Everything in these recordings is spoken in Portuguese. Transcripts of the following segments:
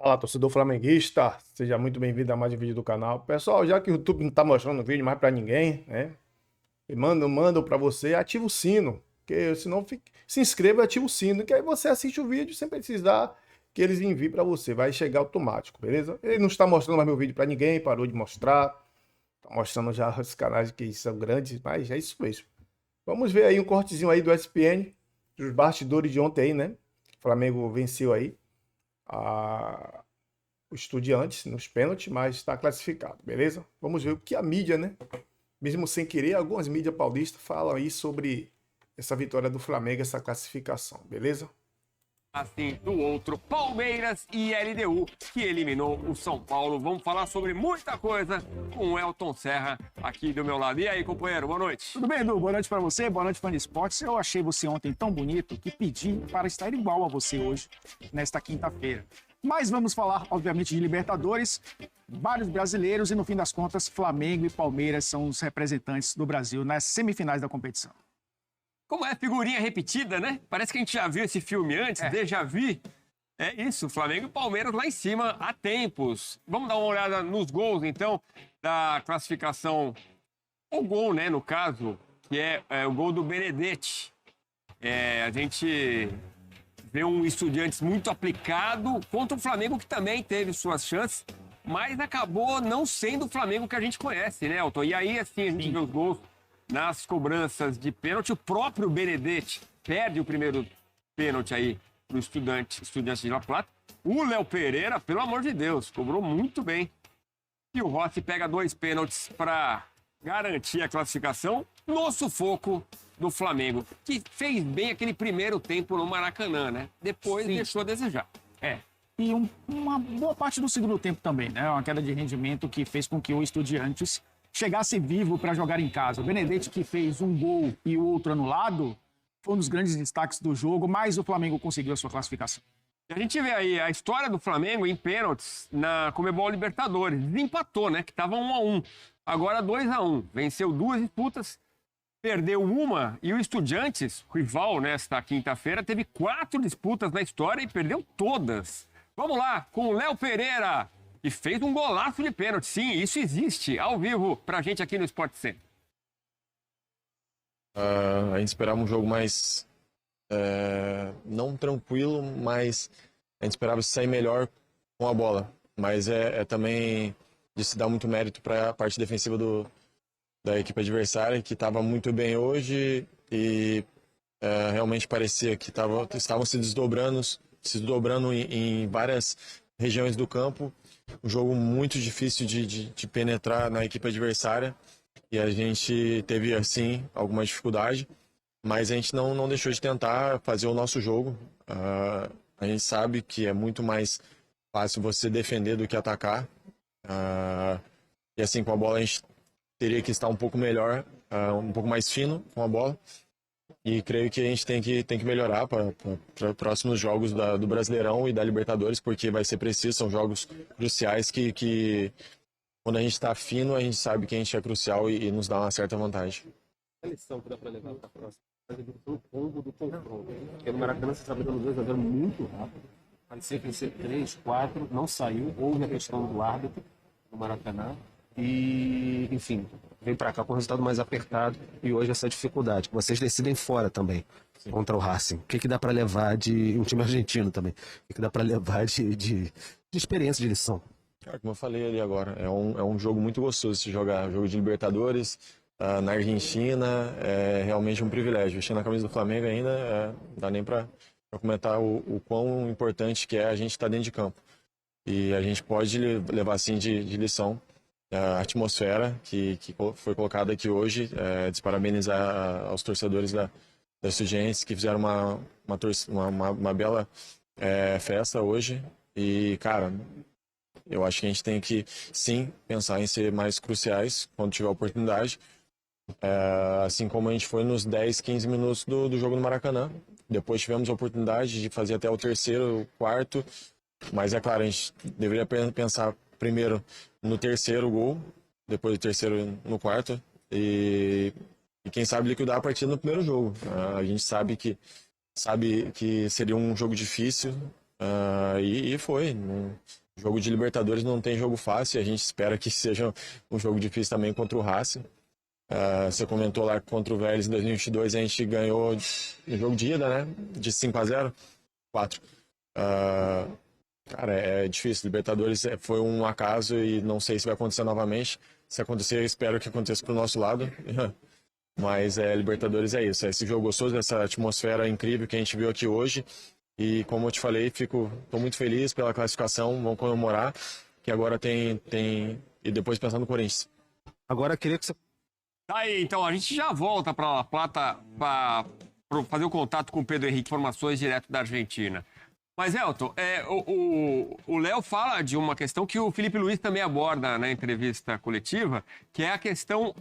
Fala, torcedor flamenguista, seja muito bem-vindo a mais um vídeo do canal. Pessoal, já que o YouTube não tá mostrando o vídeo mais pra ninguém, né? E manda para você, ativa o sino, que senão se inscreva e ativa o sino, que aí você assiste o vídeo sem precisar que eles enviem para você, vai chegar automático, beleza? Ele não está mostrando mais meu vídeo para ninguém, parou de mostrar, tá mostrando já os canais que são grandes, mas é isso mesmo. Vamos ver aí um cortezinho aí do SPN, dos bastidores de ontem aí, né? O Flamengo venceu aí a o Estudiantes nos pênaltis, mas está classificado, beleza? Vamos ver o que a mídia, né? Mesmo sem querer, algumas mídias paulistas falam aí sobre essa vitória do Flamengo, essa classificação, beleza? Assim, do outro, Palmeiras e LDU, que eliminou o São Paulo. Vamos falar sobre muita coisa com o Elton Serra aqui do meu lado. E aí, companheiro, boa noite. Tudo bem, Edu? Boa noite pra você, boa noite, fã de esportes. Eu achei você ontem tão bonito que pedi para estar igual a você hoje, nesta quinta-feira. Mas vamos falar, obviamente, de Libertadores, vários brasileiros e, no fim das contas, Flamengo e Palmeiras são os representantes do Brasil nas semifinais da competição. Como é figurinha repetida, né? Parece que a gente já viu esse filme antes, Déjà Vu. É isso, Flamengo e Palmeiras lá em cima há tempos. Vamos dar uma olhada nos gols, então, da classificação. O gol, né, no caso, que é o gol do Benedetti. A gente vê um Estudiantes muito aplicado contra o Flamengo, que também teve suas chances, mas acabou não sendo o Flamengo que a gente conhece, né, Elton? E aí, assim, a gente vê os gols nas cobranças de pênalti. O próprio Benedetti perde o primeiro pênalti aí pro Estudiantes de La Plata. O Léo Pereira, pelo amor de Deus, cobrou muito bem. E o Rossi pega 2 pênaltis para garantir a classificação no sufoco do Flamengo, que fez bem aquele primeiro tempo no Maracanã, né? Depois deixou a desejar. E uma boa parte do segundo tempo também, né? Uma queda de rendimento que fez com que o Estudiantes chegasse vivo para jogar em casa. O Benedetti, que fez um gol e o outro anulado, foi um dos grandes destaques do jogo, mas o Flamengo conseguiu a sua classificação. E a gente vê aí a história do Flamengo em pênaltis na Conmebol Libertadores. Desempatou, né? Que tava 1-1. Agora 2-1. Venceu 2 disputas, perdeu uma. E o Estudiantes, rival nesta quinta-feira, teve 4 disputas na história e perdeu todas. Vamos lá, com o Léo Pereira, que fez um golaço de pênalti. Sim, isso existe, ao vivo, pra gente aqui no Sport Center. A gente esperava um jogo mais, não tranquilo, mas a gente esperava sair melhor com a bola. Mas é também de se dar muito mérito para a parte defensiva da equipe adversária, que estava muito bem hoje e realmente parecia que estavam se desdobrando em várias regiões do campo. Um jogo muito difícil de penetrar na equipe adversária e a gente teve, assim, alguma dificuldade, mas a gente não deixou de tentar fazer o nosso jogo. A gente sabe que é muito mais fácil você defender do que atacar. E assim, com a bola a gente teria que estar um pouco melhor, um pouco mais fino com a bola. E creio que a gente tem que melhorar para próximos jogos do Brasileirão e da Libertadores, porque vai ser preciso, são jogos cruciais que quando a gente está fino, a gente sabe que a gente é crucial e nos dá uma certa vantagem. A lição que dá para levar para a próxima foi o combo do confronto. Porque no Maracanã você estava dando 2-0 muito rápido. Parecia que ia ser 3, 4, não saiu. Houve a questão do árbitro no Maracanã. E, enfim, veio para cá com o resultado mais apertado e hoje essa dificuldade. Vocês decidem fora também, contra o Racing. O que dá para levar de um time argentino também? O que dá para levar de experiência, de lição? Como eu falei ali agora, é um jogo muito gostoso de jogar. Jogo de Libertadores, na Argentina, é realmente um privilégio. Vestir na camisa do Flamengo ainda, não dá nem para comentar o quão importante que é a gente estar dentro de campo. E a gente pode levar assim de lição a atmosfera que foi colocada aqui hoje, desparabenizar aos torcedores da Estudiantes que fizeram uma bela festa hoje. E, cara, eu acho que a gente tem que, sim, pensar em ser mais cruciais quando tiver oportunidade. Assim como a gente foi nos 10, 15 minutos do jogo no Maracanã. Depois tivemos a oportunidade de fazer até o terceiro, quarto. Mas, é claro, a gente deveria pensar primeiro no terceiro gol, depois do terceiro no quarto. E quem sabe liquidar a partida no primeiro jogo. A gente sabe que seria um jogo difícil. E foi. Jogo de Libertadores não tem jogo fácil, a gente espera que seja um jogo difícil também contra o Racing. Você comentou lá contra o Vélez em 2022, a gente ganhou no jogo de ida, né? De 5-0, 4. Cara, é difícil. Libertadores foi um acaso e não sei se vai acontecer novamente. Se acontecer, eu espero que aconteça pro nosso lado. Mas Libertadores é isso. É esse jogo gostoso, essa atmosfera incrível que a gente viu aqui hoje. E como eu te falei, tô muito feliz pela classificação. Vamos comemorar, que agora tem... E depois pensar no Corinthians. Agora eu queria que você... Tá aí, então a gente já volta para La Plata para fazer o contato com o Pedro Henrique, informações direto da Argentina. Mas, Elton, o Léo fala de uma questão que o Felipe Luiz também aborda na entrevista coletiva, que é a questão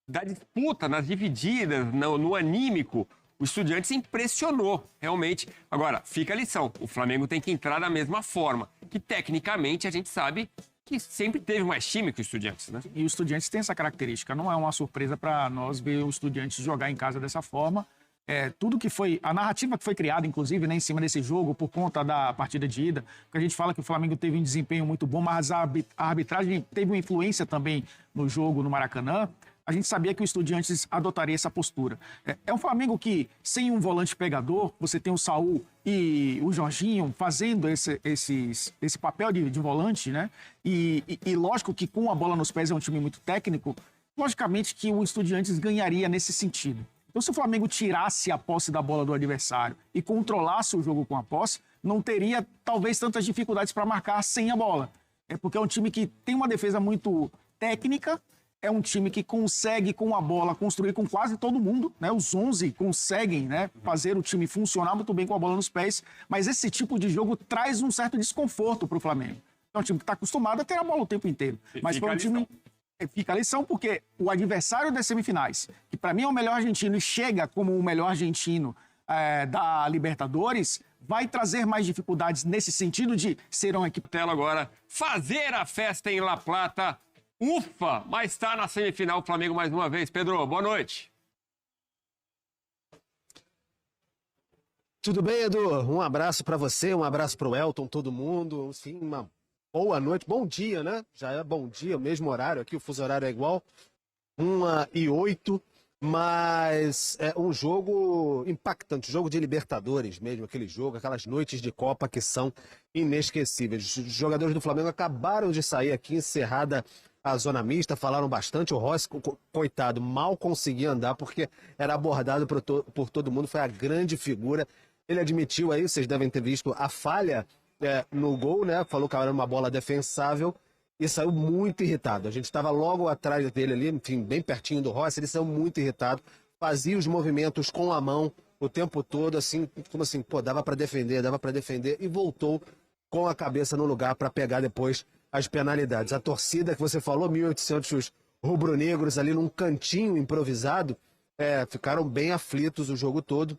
da disputa nas divididas, no anímico. O Estudiantes impressionou, realmente. Agora, fica a lição, o Flamengo tem que entrar da mesma forma, que tecnicamente a gente sabe que sempre teve mais time que o Estudiantes, né? E o Estudiantes tem essa característica, não é uma surpresa para nós ver o Estudiantes jogar em casa dessa forma. Tudo que foi, a narrativa que foi criada, inclusive, né, em cima desse jogo, por conta da partida de ida, porque a gente fala que o Flamengo teve um desempenho muito bom, mas a arbitragem teve uma influência também no jogo no Maracanã. A gente sabia que o Estudiantes adotaria essa postura. É um Flamengo que, sem um volante pegador, você tem o Saul e o Jorginho fazendo esse papel de volante, né? E lógico que com a bola nos pés é um time muito técnico, logicamente que o Estudiantes ganharia nesse sentido. Então, se o Flamengo tirasse a posse da bola do adversário e controlasse o jogo com a posse, não teria, talvez, tantas dificuldades para marcar sem a bola. Porque é um time que tem uma defesa muito técnica, é um time que consegue, com a bola, construir com quase todo mundo, né? Os 11 conseguem, né, fazer o time funcionar muito bem com a bola nos pés, mas esse tipo de jogo traz um certo desconforto para o Flamengo. É um time que está acostumado a ter a bola o tempo inteiro. Mas foi um time... Fica a lição porque o adversário das semifinais, que para mim é o melhor argentino e chega como o melhor argentino da Libertadores, vai trazer mais dificuldades nesse sentido de ser uma equipe... Tela agora, fazer a festa em La Plata. Ufa, mas está na semifinal o Flamengo mais uma vez. Pedro, boa noite. Tudo bem, Edu? Um abraço para você, um abraço para o Elton, todo mundo. Sim, uma boa noite, bom dia, né? Já é bom dia, o mesmo horário aqui, o fuso horário é igual. 1h08, mas é um jogo impactante, jogo de Libertadores mesmo, aquele jogo, aquelas noites de Copa que são inesquecíveis. Os jogadores do Flamengo acabaram de sair aqui, encerrada a zona mista, falaram bastante. O Rossi, coitado, mal conseguia andar porque era abordado por todo mundo, foi a grande figura. Ele admitiu aí, vocês devem ter visto a falha no gol, né? Falou que era uma bola defensável e saiu muito irritado. A gente estava logo atrás dele ali, enfim, bem pertinho do Rossi, ele saiu muito irritado, fazia os movimentos com a mão o tempo todo, assim, como assim, pô, dava para defender, e voltou com a cabeça no lugar para pegar depois as penalidades. A torcida que você falou, 1.800 rubro-negros ali num cantinho improvisado, ficaram bem aflitos o jogo todo.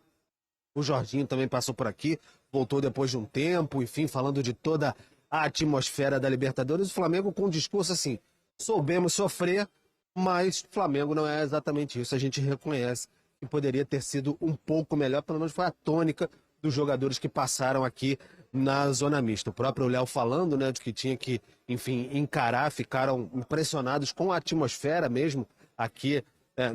O Jorginho também passou por aqui, voltou depois de um tempo, enfim, falando de toda a atmosfera da Libertadores. O Flamengo com um discurso assim, soubemos sofrer, mas o Flamengo não é exatamente isso. A gente reconhece que poderia ter sido um pouco melhor, pelo menos foi a tônica dos jogadores que passaram aqui na zona mista. O próprio Léo falando, né, de que tinha que, enfim, encarar, ficaram impressionados com a atmosfera mesmo aqui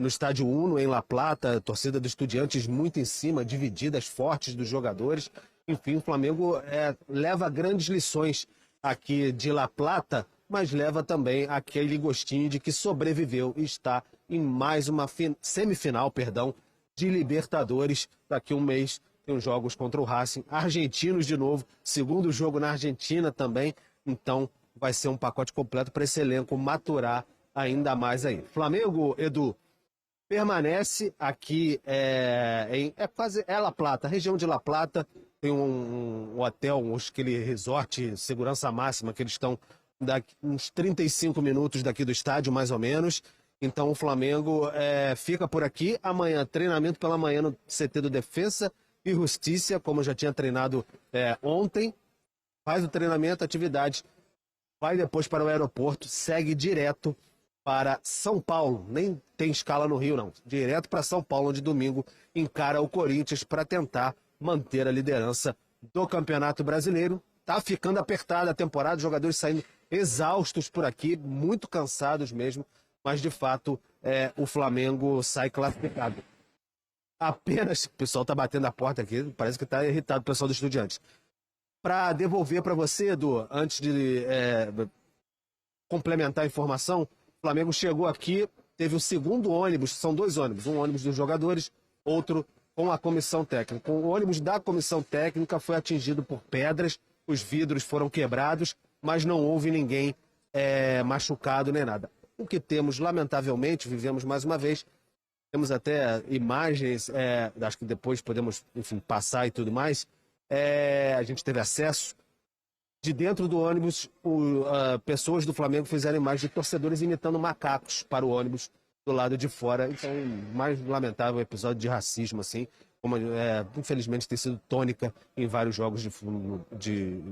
no Estádio Uno, em La Plata, a torcida dos Estudiantes muito em cima, divididas, fortes dos jogadores. Enfim, o Flamengo leva grandes lições aqui de La Plata, mas leva também aquele gostinho de que sobreviveu e está em mais uma semifinal, de Libertadores. Daqui a um mês tem os jogos contra o Racing, argentinos de novo, segundo jogo na Argentina também. Então vai ser um pacote completo para esse elenco maturar ainda mais aí. Flamengo, Edu, permanece aqui em La Plata, região de La Plata. Tem um hotel, aquele resort segurança máxima, que eles estão uns 35 minutos daqui do estádio, mais ou menos. Então o Flamengo fica por aqui. Amanhã, treinamento pela manhã no CT do Defensa e Justiça, como eu já tinha treinado ontem. Faz o treinamento, atividade, vai depois para o aeroporto, segue direto para São Paulo. Nem tem escala no Rio, não. Direto para São Paulo, onde domingo encara o Corinthians para tentar manter a liderança do Campeonato Brasileiro. Tá ficando apertada a temporada, os jogadores saindo exaustos por aqui, muito cansados mesmo, mas de fato o Flamengo sai classificado. Apenas, o pessoal tá batendo a porta aqui, parece que tá irritado o pessoal do Estudiantes. Para devolver para você, Edu, antes de complementar a informação, o Flamengo chegou aqui, teve o segundo ônibus, são 2 ônibus, um ônibus dos jogadores, outro com a comissão técnica. O ônibus da comissão técnica foi atingido por pedras, os vidros foram quebrados, mas não houve ninguém machucado nem nada. O que temos, lamentavelmente, vivemos mais uma vez, temos até imagens, acho que depois podemos, enfim, passar e tudo mais, a gente teve acesso, de dentro do ônibus, pessoas do Flamengo fizeram imagens de torcedores imitando macacos para o ônibus do lado de fora. Então, mais lamentável episódio de racismo, assim, como infelizmente tem sido tônica em vários jogos de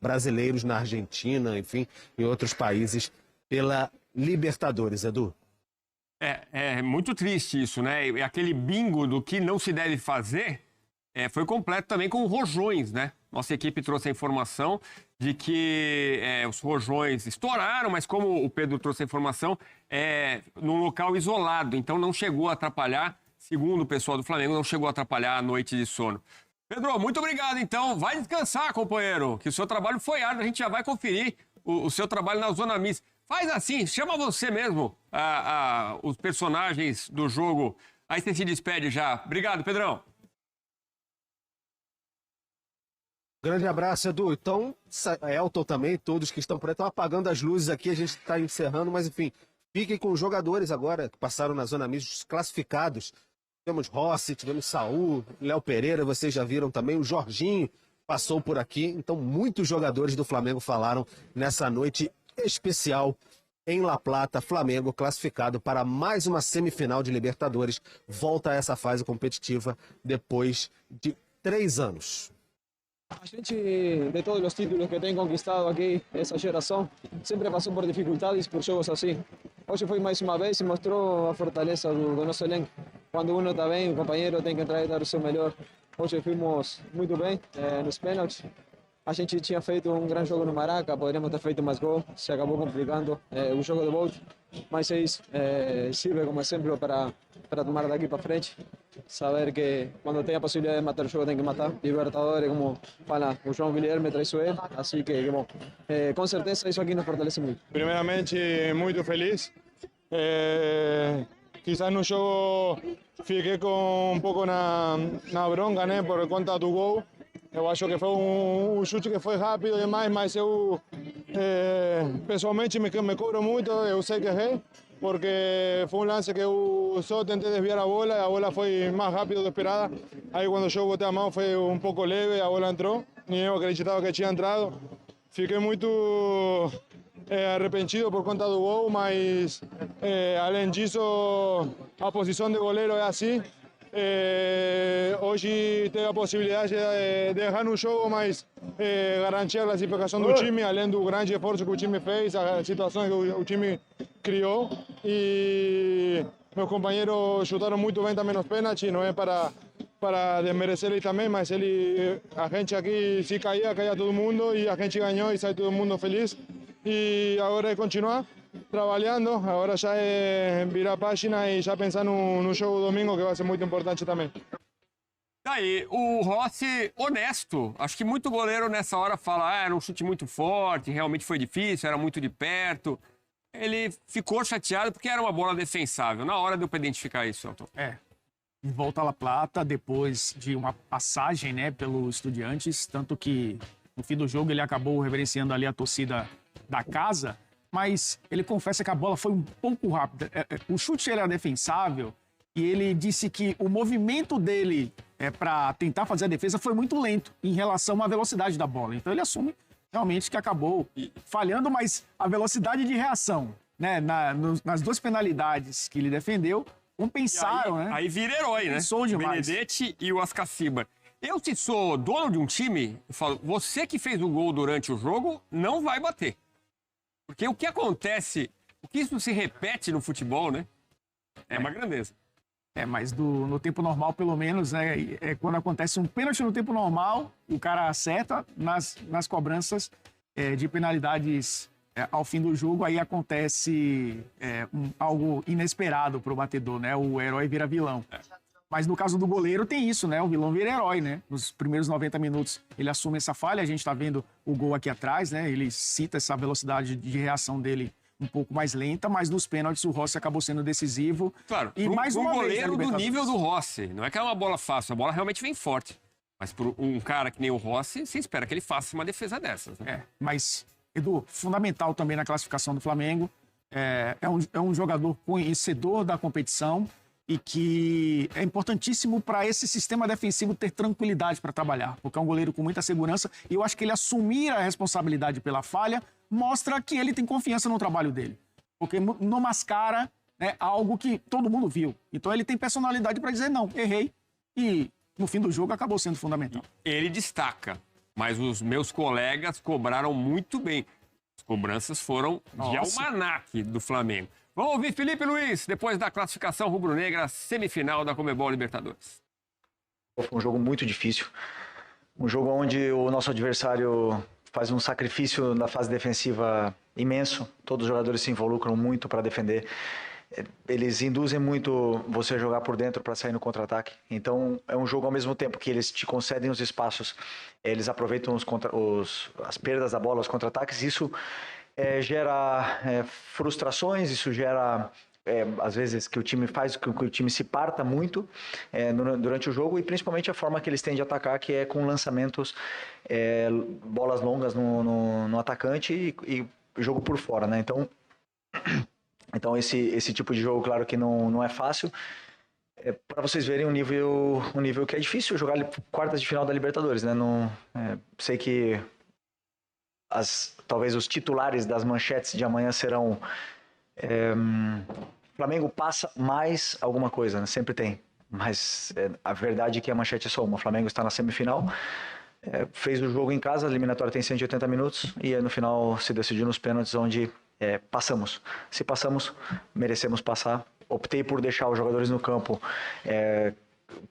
brasileiros na Argentina, enfim, em outros países, pela Libertadores, Edu. É muito triste isso, né? E aquele bingo do que não se deve fazer foi completo também com rojões, né? Nossa equipe trouxe a informação de que os rojões estouraram, mas como o Pedro trouxe a informação, num local isolado, então não chegou a atrapalhar, segundo o pessoal do Flamengo, não chegou a atrapalhar a noite de sono. Pedro, muito obrigado, então. Vai descansar, companheiro, que o seu trabalho foi árduo, a gente já vai conferir o seu trabalho na Zona Mista. Faz assim, chama você mesmo, os personagens do jogo, aí você se despede já. Obrigado, Pedrão. Grande abraço, Edu. Então, Elton também, todos que estão por aí, estão apagando as luzes aqui, a gente está encerrando, mas enfim, fiquem com os jogadores agora que passaram na Zona Mista, os classificados. Tivemos Rossi, tivemos Saul, Léo Pereira, vocês já viram também, o Jorginho passou por aqui, então muitos jogadores do Flamengo falaram nessa noite especial em La Plata. Flamengo classificado para mais uma semifinal de Libertadores, volta a essa fase competitiva depois de 3 anos. A gente, de todos os títulos que tem conquistado aqui, essa geração, sempre passou por dificuldades, por jogos assim. Hoje foi mais uma vez e mostrou a fortaleza do nosso elenco. Quando um está bem, o companheiro tem que entrar e dar o seu melhor. Hoje fomos muito bem nos pênaltis. A gente tinha feito um grande jogo no Maraca, poderíamos ter feito mais gol, se acabou complicando o jogo de volta. Mas é isso, sirve como exemplo para tomar daqui para frente. Saber que quando tem a possibilidade de matar o jogo tem que matar. Libertadores, como fala o João Guilherme, traiçoeiro. Assim que, bom, com certeza isso aqui nos fortalece muito. Primeiramente, muito feliz. Quizás no jogo fiquei com um pouco na bronca, né, por conta do gol. Eu acho que foi um chute que foi rápido demais, mas eu pessoalmente me cobro muito, eu sei que errei, porque foi um lance que eu só tentei desviar a bola foi mais rápido do que esperada. Aí quando eu botei a mão foi um pouco leve, a bola entrou, nem eu acreditava que tinha entrado. Fiquei muito arrependido por conta do gol, mas além disso a posição de goleiro é assim. Hoje teve a possibilidade de errar no jogo, mas garantir a classificação do time, além do grande esforço que o time fez, as situações que o time criou. E meus companheiros chutaram muito bem também nos pênaltis, não é para desmerecer ele também, mas a gente aqui se caía todo mundo e a gente ganhou e sai todo mundo feliz. E agora é continuar trabalhando, agora já é virar a página e já pensar no jogo domingo, que vai ser muito importante também. Daí, o Rossi, honesto, acho que muito goleiro nessa hora fala, era um chute muito forte, realmente foi difícil, era muito de perto. Ele ficou chateado porque era uma bola defensável. Na hora deu para identificar isso, Elton. De volta a La Plata, depois de uma passagem, né, pelo Estudiantes, tanto que no fim do jogo ele acabou reverenciando ali a torcida da casa, mas ele confessa que a bola foi um pouco rápida. O chute era defensável e ele disse que o movimento dele para tentar fazer a defesa foi muito lento em relação à velocidade da bola. Então ele assume realmente que acabou falhando, mas a velocidade de reação, né, nas 2 penalidades que ele defendeu, compensaram, né? Aí vira herói, né? Pensou demais. Benedetti e o Ascaciba. Eu, se sou dono de um time, eu falo, você que fez o gol durante o jogo, não vai bater. Porque o que acontece, o que isso se repete no futebol, né? É uma grandeza. Mas no tempo normal, pelo menos, quando acontece um pênalti no tempo normal, o cara acerta nas cobranças de penalidades ao fim do jogo, aí acontece algo inesperado para o batedor, né? O herói vira vilão. Mas no caso do goleiro tem isso, né? O vilão vira herói, né? Nos primeiros 90 minutos ele assume essa falha, a gente tá vendo o gol aqui atrás, né? Ele cita essa velocidade de reação dele um pouco mais lenta, mas nos pênaltis o Rossi acabou sendo decisivo. Claro, e mais um uma goleiro vez, do nível do Rossi. Não é que é uma bola fácil, a bola realmente vem forte. Mas por um cara que nem o Rossi, você espera que ele faça uma defesa dessas, né? Mas, Edu, fundamental também na classificação do Flamengo. É um jogador conhecedor da competição e que é importantíssimo para esse sistema defensivo ter tranquilidade para trabalhar, porque é um goleiro com muita segurança e eu acho que ele assumir a responsabilidade pela falha mostra que ele tem confiança no trabalho dele, porque não mascara, né, algo que todo mundo viu. Então ele tem personalidade para dizer não, errei, e no fim do jogo acabou sendo fundamental. Ele destaca, mas os meus colegas cobraram muito bem. As cobranças foram de almanaque do Flamengo. Vamos ouvir Felipe Luiz, depois da classificação rubro-negra, semifinal da Conmebol Libertadores. Foi um jogo muito difícil. Um jogo onde o nosso adversário faz um sacrifício na fase defensiva imenso. Todos os jogadores se involucram muito para defender. Eles induzem muito você a jogar por dentro para sair no contra-ataque. Então, é um jogo ao mesmo tempo que eles te concedem os espaços, eles aproveitam as perdas da bola, os contra-ataques. Isso gera frustrações, isso gera, às vezes, que o time faz com que o time se parta muito durante o jogo, e principalmente a forma que eles têm de atacar, que é com lançamentos, bolas longas no atacante e jogo por fora, né? Então esse tipo de jogo, claro que não é fácil. Para vocês verem um nível que é difícil jogar quartas de final da Libertadores, né? Sei que talvez os titulares das manchetes de amanhã serão Flamengo passa mais alguma coisa, né? Sempre tem, mas a verdade é que a manchete é só uma. O Flamengo está na semifinal, fez o jogo em casa, a eliminatória tem 180 minutos e no final se decidiu nos pênaltis, onde passamos. Se passamos, merecemos passar. Optei por deixar os jogadores no campo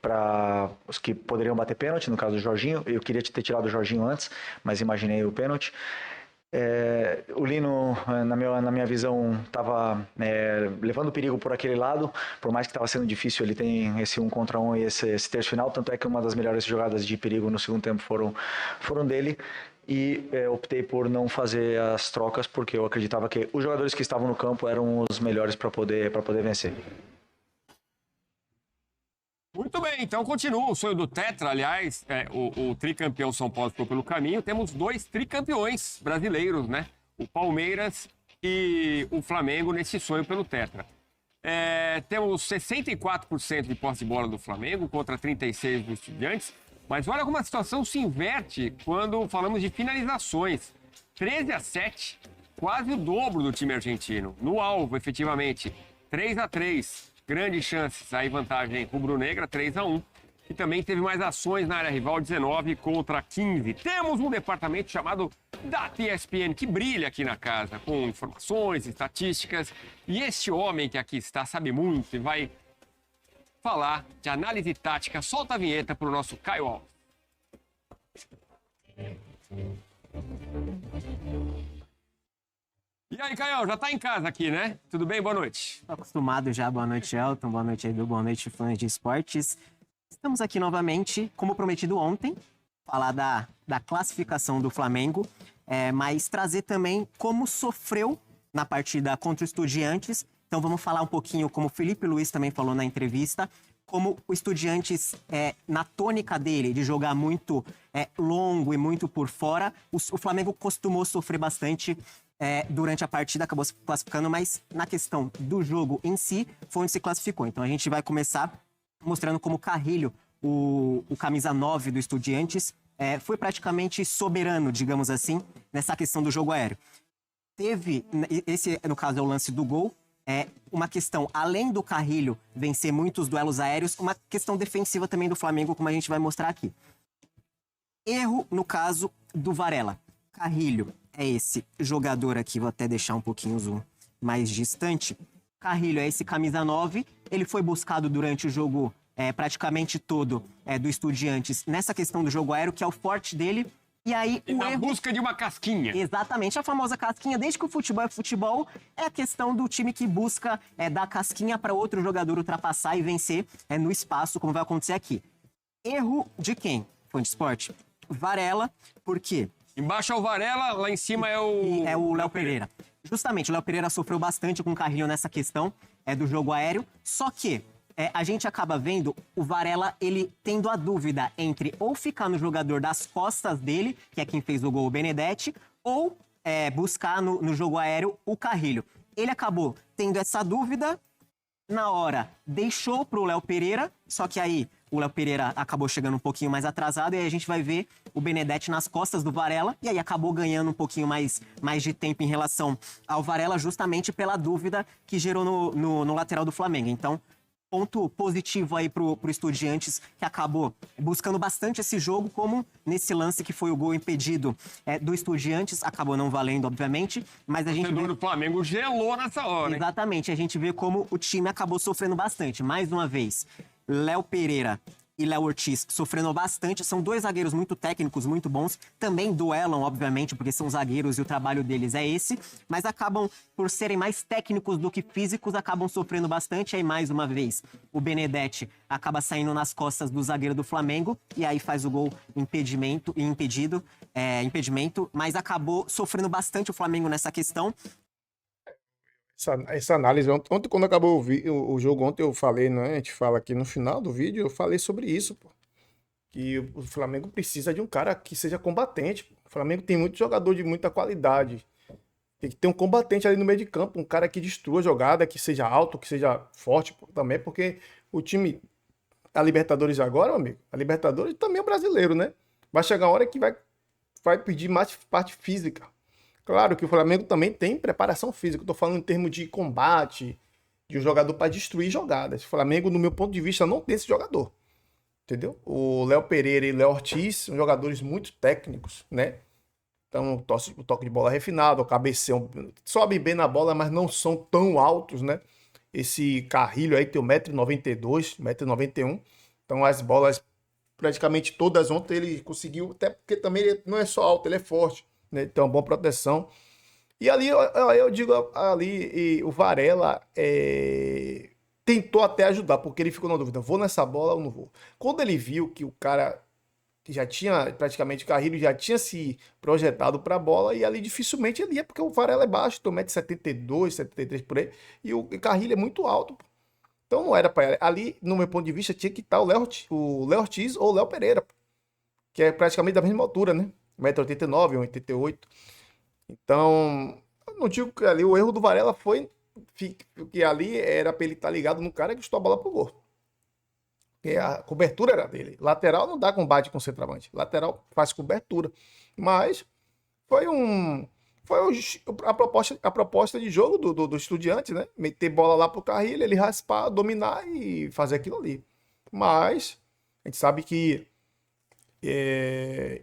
para os que poderiam bater pênalti, no caso do Jorginho. Eu queria ter tirado o Jorginho antes, mas imaginei o pênalti. O Lino, na minha visão, estava levando perigo por aquele lado, por mais que estava sendo difícil. Ele tem esse 1 contra 1 e esse terço final, tanto é que uma das melhores jogadas de perigo no segundo tempo foram dele. E optei por não fazer as trocas, porque eu acreditava que os jogadores que estavam no campo eram os melhores para poder vencer. Muito bem, então continua o sonho do Tetra. Aliás, o tricampeão São Paulo ficou pelo caminho. Temos 2 tricampeões brasileiros, né? O Palmeiras e o Flamengo nesse sonho pelo Tetra. Temos 64% de posse de bola do Flamengo contra 36% dos Estudiantes. Mas olha como a situação se inverte quando falamos de finalizações. 13-7, quase o dobro do time argentino. No alvo, efetivamente, 3-3. Grandes chances, aí vantagem rubro-negra, 3-1. E também teve mais ações na área rival, 19 contra 15. Temos um departamento chamado Data ESPN, que brilha aqui na casa, com informações, estatísticas. E este homem que aqui está sabe muito e vai falar de análise tática. Solta a vinheta para o nosso Caio Alves. E aí, Caio, já tá em casa aqui, né? Tudo bem? Boa noite. Tô acostumado já. Boa noite, Elton. Boa noite, Edu. Boa noite, fãs de esportes. Estamos aqui novamente, como prometido ontem, falar da classificação do Flamengo, mas trazer também como sofreu na partida contra o Estudiantes. Então vamos falar um pouquinho, como o Felipe Luiz também falou na entrevista, como o Estudiantes, na tônica dele, de jogar muito longo e muito por fora, o Flamengo costumou sofrer bastante durante a partida, acabou se classificando, mas na questão do jogo em si, foi onde se classificou. Então a gente vai começar mostrando como o Carrilho, o camisa 9 do Estudiantes, foi praticamente soberano, digamos assim, nessa questão do jogo aéreo. Teve, esse no caso é o lance do gol, uma questão, além do Carrilho vencer muitos duelos aéreos, uma questão defensiva também do Flamengo, como a gente vai mostrar aqui. Erro no caso do Varela. Carrilho é esse jogador aqui, vou até deixar um pouquinho o zoom mais distante. Carrilho é esse camisa 9, ele foi buscado durante o jogo praticamente todo do Estudiantes nessa questão do jogo aéreo, que é o forte dele. E aí o Na busca de uma casquinha. Exatamente, a famosa casquinha. Desde que o futebol é futebol, é a questão do time que busca dar casquinha para outro jogador ultrapassar e vencer no espaço, como vai acontecer aqui. Erro de quem? Fã de esporte? Varela, por quê? Embaixo é o Varela, lá em cima é o... É o Léo Pereira. Justamente, o Léo Pereira sofreu bastante com o Carrilho nessa questão do jogo aéreo, só que a gente acaba vendo o Varela, ele tendo a dúvida entre ou ficar no jogador das costas dele, que é quem fez o gol, o Benedetti, ou buscar no jogo aéreo o Carrilho. Ele acabou tendo essa dúvida, na hora deixou pro Léo Pereira, só que aí o Léo Pereira acabou chegando um pouquinho mais atrasado, e aí a gente vai ver o Benedetti nas costas do Varela, e aí acabou ganhando um pouquinho mais de tempo em relação ao Varela, justamente pela dúvida que gerou no lateral do Flamengo. Então, ponto positivo aí pro Estudiantes, que acabou buscando bastante esse jogo, como nesse lance que foi o gol impedido do Estudiantes, acabou não valendo, obviamente, mas a gente O do Flamengo gelou nessa hora, hein? Exatamente, a gente vê como o time acabou sofrendo bastante. Mais uma vez, Léo Pereira e Léo Ortiz sofrendo bastante. São dois zagueiros muito técnicos, muito bons. Também duelam, obviamente, porque são zagueiros e o trabalho deles é esse. Mas acabam, por serem mais técnicos do que físicos, acabam sofrendo bastante. Aí, mais uma vez, o Benedetti acaba saindo nas costas do zagueiro do Flamengo. E aí faz o gol impedimento, mas acabou sofrendo bastante o Flamengo nessa questão. Essa análise, ontem quando acabou o jogo, ontem eu falei, né? A gente fala aqui no final do vídeo, eu falei sobre isso, pô. Que o Flamengo precisa de um cara que seja combatente, pô. O Flamengo tem muito jogador de muita qualidade. Tem que ter um combatente ali no meio de campo, um cara que destrua a jogada, que seja alto, que seja forte, pô, também, porque o time, a Libertadores agora, meu amigo, a Libertadores também é brasileiro, né? Vai chegar uma hora que vai pedir mais parte física. Claro que o Flamengo também tem preparação física. Estou falando em termos de combate, de um jogador para destruir jogadas. O Flamengo, no meu ponto de vista, não tem esse jogador. Entendeu? O Léo Pereira e o Léo Ortiz são jogadores muito técnicos, né? Então, o toque de bola refinado, o cabeceio, sobe bem na bola, mas não são tão altos, né? Esse Carrilho aí tem 1,92 m, 1,91 m. Então, as bolas, praticamente todas ontem, ele conseguiu, até porque também ele não é só alto, ele é forte. Né? Então, boa proteção. E ali, eu digo ali, o Varela tentou até ajudar, porque ele ficou na dúvida, vou nessa bola ou não vou? Quando ele viu que o cara que já tinha, praticamente, Carrilho já tinha se projetado para a bola, e ali dificilmente ele ia, porque o Varela é baixo, tem 1,72 m, 73 por aí, e o Carrilho é muito alto. Então não era para ele. Ali, no meu ponto de vista, tinha que estar o Léo Ortiz ou o Léo Pereira, que é praticamente da mesma altura, né? 1,89 m, 1,88 m. Então, eu não digo que ali o erro do Varela foi que ali era para ele estar ligado no cara que chutou a bola pro gol. Porque a cobertura era dele. Lateral não dá combate com centroavante. Lateral faz cobertura. Mas foi a proposta de jogo do Estudiante, né? Meter bola lá pro Carrilho, ele raspar, dominar e fazer aquilo ali. Mas a gente sabe que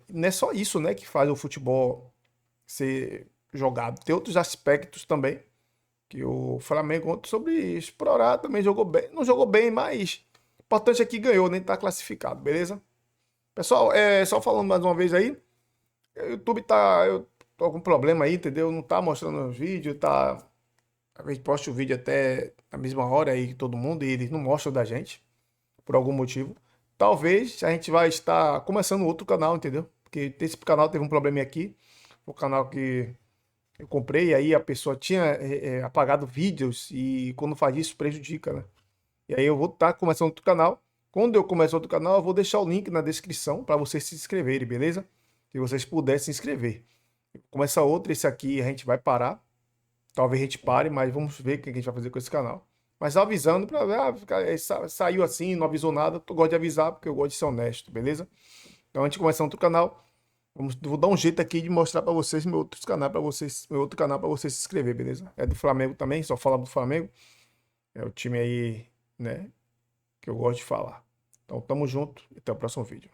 não é só isso, né, que faz o futebol ser jogado. Tem outros aspectos também que o Flamengo ontem sobre explorar também jogou bem. Não jogou bem, mas o importante é que ganhou, nem tá classificado, beleza? Pessoal, só falando mais uma vez aí, o YouTube eu tô com problema aí, entendeu? Não tá mostrando os vídeos, tá... Às vezes posta o vídeo até na mesma hora aí que todo mundo e eles não mostram da gente, por algum motivo. Talvez a gente vai estar começando outro canal, entendeu? Porque esse canal teve um probleminha aqui. O canal que eu comprei, aí a pessoa tinha apagado vídeos e quando faz isso prejudica, né? E aí eu vou estar começando outro canal. Quando eu começar outro canal, eu vou deixar o link na descrição para vocês se inscreverem, beleza? Se vocês puderem se inscrever. Começa outro, esse aqui a gente vai parar. Talvez a gente pare, mas vamos ver o que a gente vai fazer com esse canal. Mas avisando para ver, saiu assim, não avisou nada. Eu gosto de avisar porque eu gosto de ser honesto, beleza? Então, antes de começar outro canal, vou dar um jeito aqui de mostrar para vocês meu outro canal para vocês se inscrever, beleza? É do Flamengo também, só falando do Flamengo. É o time aí, né, que eu gosto de falar. Então, tamo junto e até o próximo vídeo.